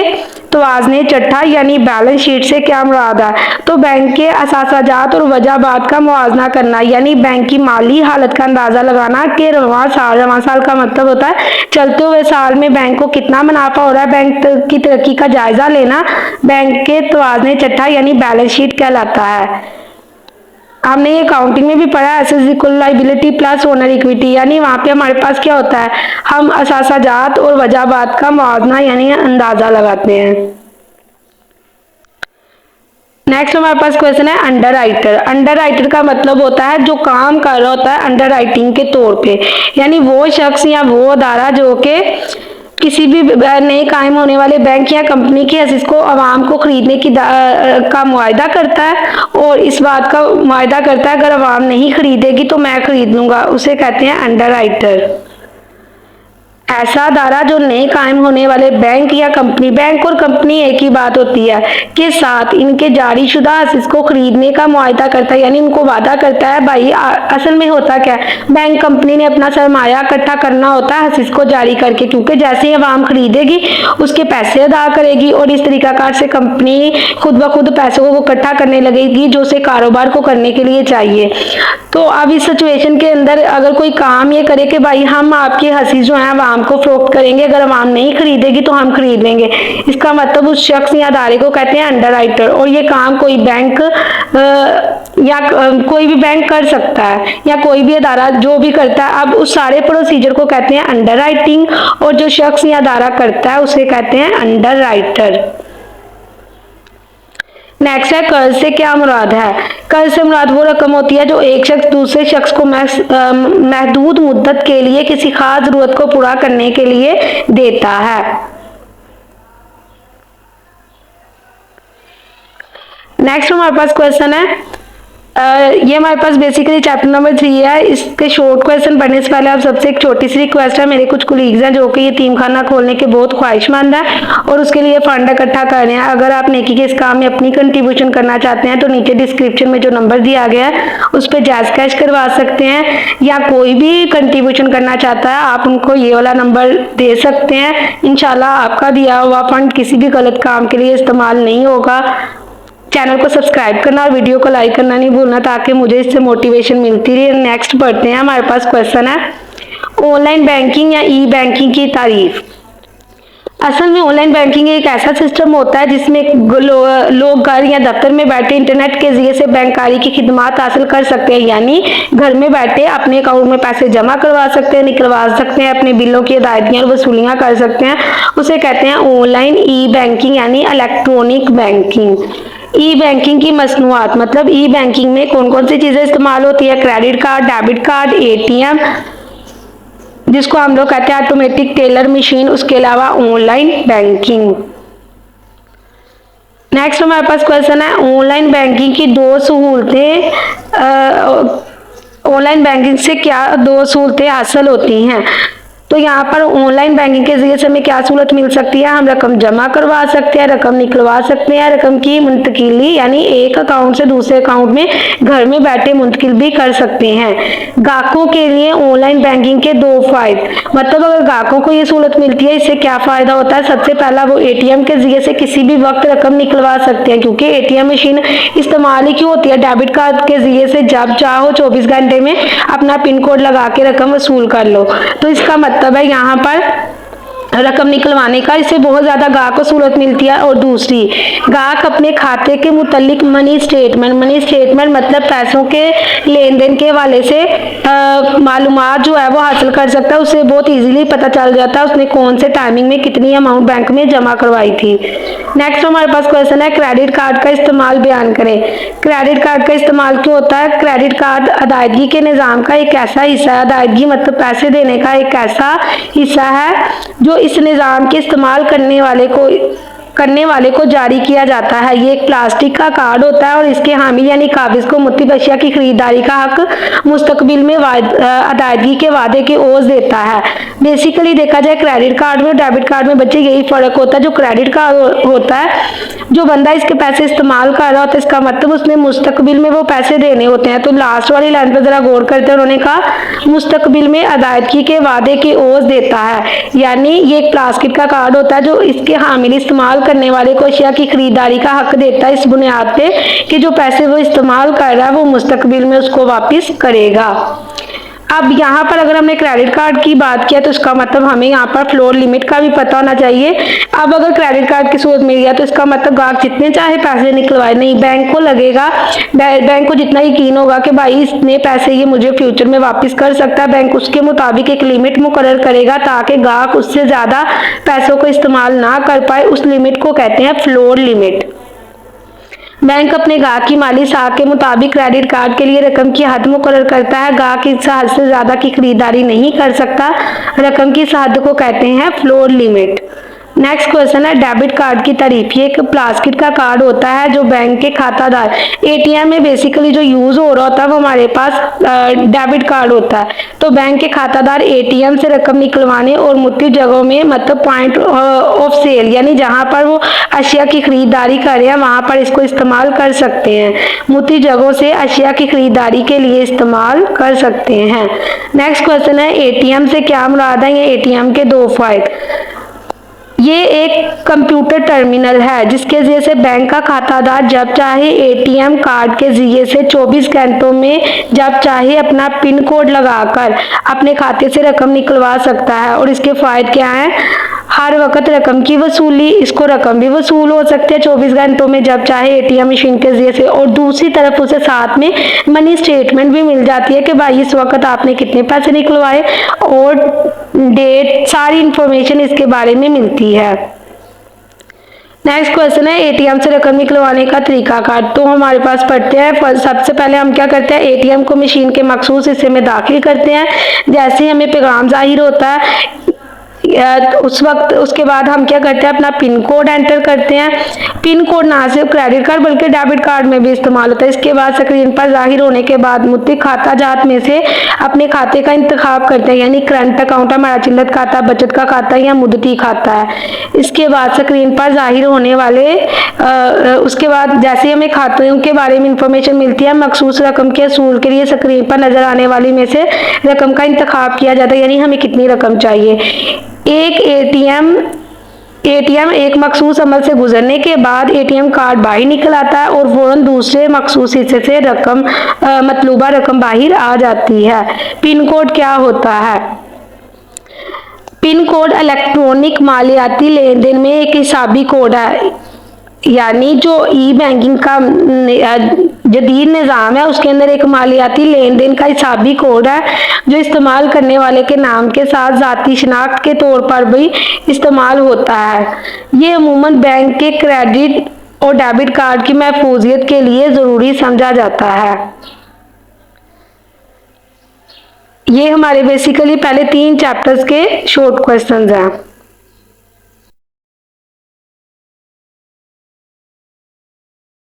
तवाज़ने चट्ठा यानी बैलेंस शीट से क्या मुराद है, तो बैंक के असासाजात और वजहबात का मुआवजा करना, यानी बैंक की माली हालत का अंदाजा लगाना कि रवां साल का मतलब होता है चलते हुए साल में बैंक को कितना मुनाफा हो रहा है, बैंक की तरक्की का जायजा लेना बैंक के तवाज़ने चट्ठा यानी बैलेंस शीट कहलाता है। हमने ये अकाउंटिंग में भी पढ़ा है, assets equal liability plus owner equity, यानी वहाँ पे हमारे पास क्या होता है, हम असासाजात और वजहबात का मुआवजा यानी अंदाजा लगाते हैं। नेक्स्ट हमारे पास क्वेश्चन है अंडर राइटर। अंडर राइटर का मतलब होता है जो काम कर रहा होता है अंडर राइटिंग के तौर पे, यानी वो शख्स या वो अदारा जो कि किसी भी नए कायम होने वाले बैंक या कंपनी की हसीस को आवाम को खरीदने की का मुआयदा करता है और इस बात का मुआयदा करता है अगर आवाम नहीं खरीदेगी तो मैं खरीद लूंगा, उसे कहते हैं अंडर राइटर। ऐसा अदारा जो नए कायम होने वाले बैंक या कंपनी, बैंक और कंपनी एक ही बात होती है, के साथ इनके जारी शुदा हसीस को खरीदने का मुआयदा करता है, यानी इनको वादा करता है। भाई असल में होता क्या है, बैंक कंपनी ने अपना सरमाया इकट्ठा करना होता है हसीस को जारी करके, क्योंकि जैसे ही आवाम खरीदेगी उसके पैसे अदा करेगी और इस तरीकाकार से कंपनी खुद ब खुद पैसों को इकट्ठा करने लगेगी जो उसे कारोबार को करने के लिए चाहिए। तो अब इस सिचुएशन के अंदर अगर कोई काम ये करे कि भाई हम आपके हसीस जो है आवाम को फरोख्त करेंगे, अगर आवाम नहीं खरीदेगी तो हम खरीद लेंगे, इसका मतलब उस शख्स या अदारे को कहते हैं अंडर राइटर। और ये काम कोई बैंक या कोई भी बैंक कर सकता है या कोई भी अदारा जो भी करता है, अब उस सारे प्रोसीजर को कहते हैं अंडर राइटिंग और जो शख्स या अदारा करता है उसे कहते हैं अंडर राइटर। नेक्स्ट है कर्ज से क्या मुराद है। कर्ज से मुराद वो रकम होती है जो एक शख्स दूसरे शख्स को महदूद मुद्दत के लिए किसी खास जरूरत को पूरा करने के लिए देता है। नेक्स्ट हमारे पास क्वेश्चन है ये हमारे पास बेसिकली चैप्टर नंबर 3 है। इसके शॉर्ट क्वेश्चन पढ़ने से पहले आप सबसे एक छोटी सी रिक्वेस्ट है, मेरे कुछ कुलीग्स हैं जो कि ये यतीम खाना खोलने के बहुत ख्वाहिशमंद है और उसके लिए फंड इकट्ठा कर रहे हैं। अगर आप नेकी के इस काम में अपनी कंट्रीब्यूशन करना चाहते हैं तो नीचे डिस्क्रिप्शन में जो नंबर दिया गया है उस पर जैज़ कैश करवा सकते हैं, या कोई भी कंट्रीब्यूशन करना चाहता है आप उनको ये वाला नंबर दे सकते हैं। इंशाल्लाह आपका दिया हुआ फंड किसी भी गलत काम के लिए इस्तेमाल नहीं होगा। चैनल को सब्सक्राइब करना और वीडियो को लाइक करना नहीं भूलना ताकि मुझे इससे मोटिवेशन मिलती रहे। नेक्स्ट पढ़ते हैं। हमारे पास क्वेश्चन है ऑनलाइन बैंकिंग या ई बैंकिंग की तारीफ। असल में ऑनलाइन बैंकिंग एक ऐसा सिस्टम होता है जिसमें लोग घर या दफ्तर में बैठे इंटरनेट के जरिए से बैंककारी की खिदमात हासिल कर सकते हैं, यानी घर में बैठे अपने अकाउंट में पैसे जमा करवा सकते हैं, निकलवा सकते हैं, अपने बिलों की अदायगियां और वसूलियां कर सकते हैं। उसे कहते हैं ऑनलाइन ई बैंकिंग यानी इलेक्ट्रॉनिक बैंकिंग। ई बैंकिंग की मसनूआत मतलब ई बैंकिंग में कौन कौन सी चीजें इस्तेमाल होती है? Credit card, debit card, ATM जिसको हम लोग कहते हैं ऑटोमेटिक टेलर मशीन, उसके अलावा ऑनलाइन बैंकिंग। नेक्स्ट हमारे पास क्वेश्चन है ऑनलाइन बैंकिंग की दो सहूलतें, ऑनलाइन बैंकिंग से क्या दो सहूलतें हासिल होती हैं? तो यहाँ पर ऑनलाइन बैंकिंग के जरिए से हमें क्या सहूलत मिल सकती है? हम रकम जमा करवा सकते हैं, रकम निकलवा सकते हैं, रकम की मुंतकिली यानी एक अकाउंट से दूसरे अकाउंट में घर में बैठे मुंतकिल भी कर सकते हैं। ग्राहकों के लिए ऑनलाइन बैंकिंग के दो फायदे, मतलब अगर ग्राहकों को ये सहूलत मिलती है इससे क्या फायदा होता है? सबसे पहला वो एटीएम के जरिए से किसी भी वक्त रकम निकलवा सकते हैं, क्योंकि एटीएम मशीन इस्तेमाल ही क्यों होती है? डेबिट कार्ड के जरिए से जब चाहो 24 घंटे में अपना पिन कोड लगा के रकम वसूल कर लो। तो इसका मतलब है यहाँ पर रकम निकलवाने का, इससे बहुत ज्यादा ग्राहक को सहूलत मिलती है। और दूसरी, ग्राहक अपने खाते के मुतल्लिक मनी स्टेटमेंट मतलब पैसों के लेन देन के हवाले से मालूमात जो है वो हासिल कर सकता है। उसे बहुत इजीली पता चल जाता है उसने कौन से टाइमिंग में कितनी अमाउंट बैंक में जमा करवाई थी। नेक्स्ट हमारे पास क्वेश्चन है क्रेडिट कार्ड का इस्तेमाल बयान करें। क्रेडिट कार्ड का इस्तेमाल क्यों होता है? क्रेडिट कार्ड अदायगी के निज़ाम का एक ऐसा हिस्सा है, अदायगी मतलब पैसे देने का एक ऐसा हिस्सा है जो इस निज़ाम के इस्तेमाल करने वाले को जारी किया जाता है। ये एक प्लास्टिक का कार्ड होता है और इसके हामी यानी काबिज को मुख्तलिफ अशिया की खरीदारी का हक मुस्तकबिल में अदायगी के वादे की ओर देता है। बेसिकली देखा जाए क्रेडिट कार्ड में और डेबिट कार्ड में बच्चे यही फर्क होता है। जो क्रेडिट कार्ड होता है, जो बंदा इसके पैसे इस्तेमाल कर रहा होता है इसका मतलब उसने मुस्तकबिल में वो पैसे देने होते हैं। तो लास्ट वाली लाइन पर जरा गौर करते हैं, उन्होंने कहा मुस्तकबिल में अदायगी के वादे की ओर देता है, यानी ये एक प्लास्टिक का कार्ड होता है जो इसके हामिल इस्तेमाल करने वाले को अशिया की खरीदारी का हक देता है इस बुनियाद पे कि जो पैसे वो इस्तेमाल कर रहा है वो मुस्तकबिल में उसको वापस करेगा। अब यहाँ पर अगर हमने क्रेडिट कार्ड की बात किया तो इसका मतलब हमें यहाँ पर फ्लोर लिमिट का भी पता होना चाहिए। अब अगर क्रेडिट कार्ड की सूरत मिल गया तो इसका मतलब ग्राहक जितने चाहे पैसे निकलवाए नहीं, बैंक को लगेगा, बैंक को जितना यकीन होगा कि भाई इतने पैसे ये मुझे फ्यूचर में वापस कर सकता है, बैंक उसके मुताबिक एक लिमिट मुकर्रर करेगा ताकि ग्राहक उससे ज्यादा पैसों को इस्तेमाल ना कर पाए। उस लिमिट को कहते हैं फ्लोर लिमिट। बैंक अपने ग्राहक की माली साख के मुताबिक क्रेडिट कार्ड के लिए रकम की हद मुकर्रर करता है। ग्राहक इस हद से ज्यादा की खरीदारी नहीं कर सकता। रकम की इस हद को कहते हैं फ्लोर लिमिट। नेक्स्ट क्वेश्चन है डेबिट कार्ड की तारीफ। ये एक प्लास्टिक का कार्ड होता है जो बैंक के खातादार, एटीएम में बेसिकली जो यूज हो रहा होता है वो हमारे पास डेबिट कार्ड होता है। तो बैंक के खातादार एटीएम से रकम निकलवाने और मुख्तलिफ जगहों में मतलब पॉइंट ऑफ सेल यानी जहां पर वो अशिया की खरीदारी कर रहे हैं वहां पर इसको इस्तेमाल कर सकते हैं। मुख्तलिफ जगहों से अशिया की खरीदारी के लिए इस्तेमाल कर सकते हैं। नेक्स्ट क्वेश्चन है एटीएम से क्या मुराद है? ये एटीएम के दो फायदे। ये एक कंप्यूटर टर्मिनल है जिसके जरिए से बैंक का खातादार जब चाहे एटीएम कार्ड के जरिए से 24 घंटों में जब चाहे अपना पिन कोड लगाकर अपने खाते से रकम निकलवा सकता है। और इसके फायदे क्या हैं? हर वक्त रकम की वसूली, इसको रकम भी वसूल हो सकती है 24 घंटों में जब चाहे एटीएम मशीन के जरिए से। और दूसरी तरफ उसे साथ में मनी स्टेटमेंट भी मिल जाती है कि भाई इस वक्त आपने कितने पैसे निकलवाए और डेट, सारी इंफॉर्मेशन इसके बारे में मिलती है। नेक्स्ट क्वेश्चन है एटीएम से रकम निकलवाने का तरीकाकार। तो हमारे पास पढ़ते हैं, सबसे पहले हम क्या करते हैं, एटीएम को मशीन के मखसूस हिस्से में दाखिल करते हैं। जैसे ही हमें पैगाम जाहिर होता है तो उस वक्त उसके बाद हम क्या करते हैं, अपना पिन कोड एंटर करते हैं। पिन कोड ना सिर्फ क्रेडिट कार्ड बल्कि डेबिट कार्ड में भी इस्तेमाल होता है। इसके बाद स्क्रीन पर जाहिर होने के बाद मुत्तलिक खाता जात में से अपने खाते का इंतखाब करते हैं, यानी करंट अकाउंट, हमारा चिल्लत खाता, बचत का खाता या मुद्दती खाता है। इसके बाद स्क्रीन पर जाहिर होने वाले उसके बाद जैसे हमें खातों के बारे में इंफॉर्मेशन मिलती है, मखसूस रकम के असूल के लिए स्क्रीन पर नजर आने वाली में से रकम का इंतखाब किया जाता है, यानी हमें कितनी रकम चाहिए। एक एटीएम एक मखसूस अमल से गुजरने के बाद एटीएम कार्ड बाहर निकल आता है और फौरन दूसरे मखसूस हिस्से से मतलूबा रकम बाहर आ जाती है। पिन कोड क्या होता है? पिन कोड इलेक्ट्रॉनिक मालियाती लेन देन में एक हिसाबी कोड है, यानी जो ई बैंकिंग का जदीद निज़ाम है उसके अंदर एक मालियाती लेन देन का हिसाबी कोड है जो इस्तेमाल करने वाले के नाम के साथ ज़ाती शनाख्त के तौर पर भी इस्तेमाल होता है। ये अमूमन बैंक के क्रेडिट और डेबिट कार्ड की महफूजियत के लिए ज़रूरी समझा जाता है। ये हमारे बेसिकली पहले 3 चैप्टर्स के शॉर्ट क्वेश्चंस हैं।